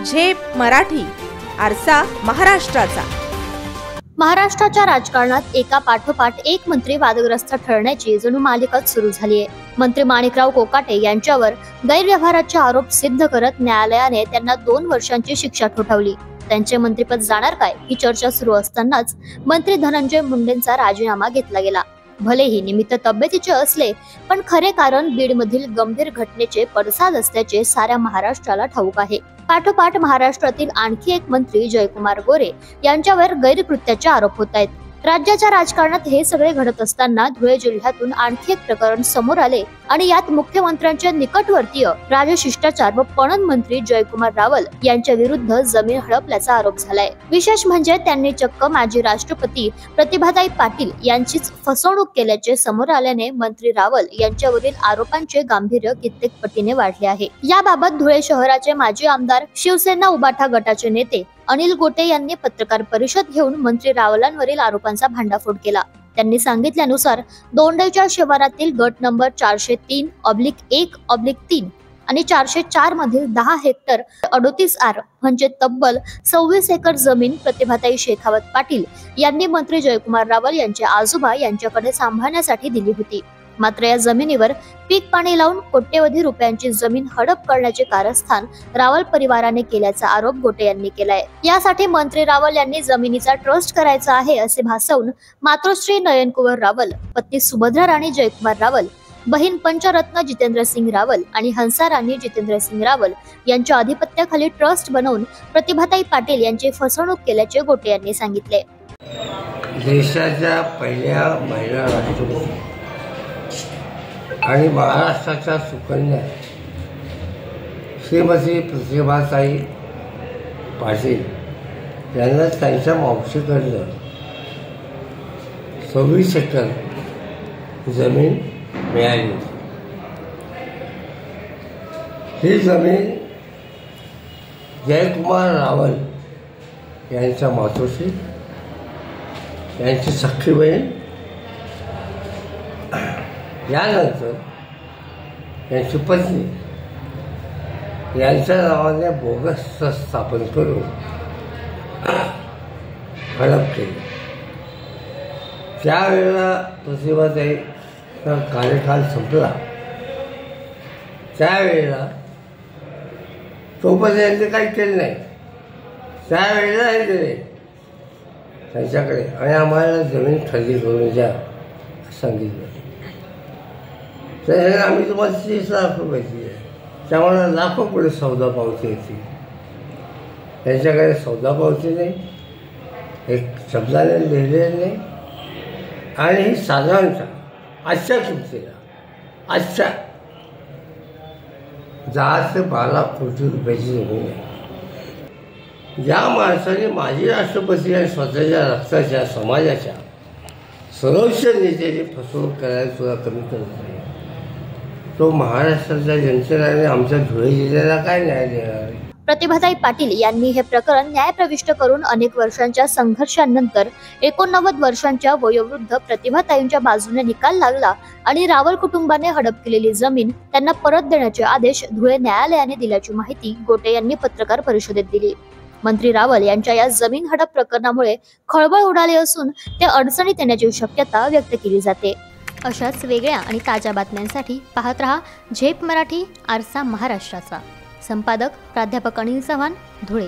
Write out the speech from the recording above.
झेप मराठी, आरसा महाराष्ट्राचा। महाराष्ट्राच्या राजकारणात एका पाठोपाठ एक मंत्री वादग्रस्त ठरण्याची जणू मालिकाच सुरू झाली आहे। मंत्री माणिकराव कोकाटे यांच्यावर गैरव्यवहाराचे आरोप सिद्ध करत न्यायालयाने त्यांना 2 वर्षांची शिक्षा ठोठावली। त्यांचे मंत्रिपद जाणार काय ही चर्चा सुरू असतानाच मंत्री धनंजय मुंडेंचा राजीनामा घेतला गेला। भलेही निमित्त तब्येतीचे असले पण खरे कारण बीडमधील गंभीर घटनेचे पडसाद असल्याचे साऱ्या महाराष्ट्राला ठाऊक आहे। पाठोपाठ महाराष्ट्रातील आणखी एक मंत्री जयकुमार गोरे यांच्यावर गैरकृत्याचे आरोप होत आहेत। राज्याच्या राजकारणात हे सगळे घडत असताना धुळे जिल्ह्यातून आणखी एक प्रकरण समोर आले आणि यात मुख्यमंत्र्यांचे निकटवर्तीय राजशिष्टाचार व पणन मंत्री जयकुमार रावल यांच्या विरुद्ध जमीन हडपल्याचा आरोप झालाय। विशेष म्हणजे त्यांनी चक्क माजी राष्ट्रपती प्रतिभाताई पाटील यांचीच फसवणूक केल्याचे समोर आल्याने मंत्री रावल यांच्यावरील आरोपांचे गांभीर्य कित्येक पटीने वाढले आहे। याबाबत धुळे शहराचे माजी आमदार शिवसेना उबाठा गटाचे नेते अनिल गोटे यांनी पत्रकार परिषद घेऊन मंत्री रावलांवरील आरोपांचा भांडाफोड केला। त्यांनी सांगितल्यानुसार दोंडेच्या शिवारातील गट नंबर 403/1/3 आणि 404 मधील 10 हेक्टर 38 आर म्हणजे तब्बल 26 एकर जमीन प्रतिभाताई शेखावत पाटील यांनी मंत्री जयकुमार रावल यांचे आजोबा यांच्याकडे सांभाळण्यासाठी दिली होती। मात्र या जमिनीवर पीक पाणी लावून कोट्यवधी रुपयांची जमीन हडप करण्याचे कारस्थान रावल परिवाराने केल्याचा आरोप गोटे यांनी केलाय। यासाठी मंत्री रावल यांनी जमिनीचा ट्रस्ट करायचा आहे असे भासवून मातोश्री नयनकुवर रावल, पत्नी सुभद्रा राणी जयकुमार रावल, बहीण पंचरत्न जितेंद्र सिंग रावल आणि हंसा राणी जितेंद्र सिंग रावल यांच्या अधिपत्याखाली ट्रस्ट बनवून प्रतिभाताई पाटील यांची फसवणूक केल्याचे गोटे यांनी सांगितले। देशाच्या पहिल्या महिला राष्ट्रपती आणि महाराष्ट्राच्या सुकन्या श्रीमती प्रतिभाताई पाटील यांना त्यांच्या मावशीकडनं 26 एकर जमीन मिळाली। ही जमीन जयकुमार रावल यांच्या मातोश्री यांची सख्खी बहीण यानंतर यांची पत्नी यांच्या नावाने बोगस स्थापन करून हडप केली। त्यावेळेला प्रतिभाताईचा कार्यकाल संपला, त्यावेळेला तोपर्यंत यांनी काही केलं नाही। त्यावेळेला हे दिले त्यांच्याकडे आणि आम्हाला जमीन खरेदी करून द्या सांगितलं। तर आम्ही तुम्हाला 30 लाख रुपये दिले, त्यामुळे लाखो पुढे सौदा पावती येते। त्यांच्याकडे सौदा पावती नाही, एक शब्दाने लिहिलेलं नाही आणि ही साधारणतः आजच्या किमतीला 10 ते 12 कोटी रुपयाची जमीन आहे। या माणसाने माजी राष्ट्रपती आणि स्वतःच्या रक्ताच्या समाजाच्या सर्वोच्च नेत्याची फसवणूक करायला सुद्धा कमी करत नाही। तो महाराष्ट्राच्या जनतेला आमच्या धुळे जिल्ह्याला काय न्याय देणार? प्रतिभाताई पाटील यांनी हे प्रकरण न्यायप्रविष्ट करून अनेक वर्षांच्या संघर्षानंतर 89 वर्षांच्या वयोवृद्ध प्रतिभाताईंच्या बाजूने निकाल लागला आणि रावल कुटुंबाने हडप केलेली जमीन त्यांना परत देण्याचे आदेश धुळे न्यायालयाने दिल्याची माहिती गोटे यांनी पत्रकार परिषदेत दिली। मंत्री रावल यांच्या या जमीन हडप प्रकरणामुळे खळबळ उडाली असून ते अडचणीत येण्याची शक्यता व्यक्त केली जाते। अशाच वेगळ्या आणि ताज्या बातम्यांसाठी पाहत रहा झेप मराठी, आरसा महाराष्ट्राचा। संपादक प्राध्यापक अनिल चव्हाण, धुळे।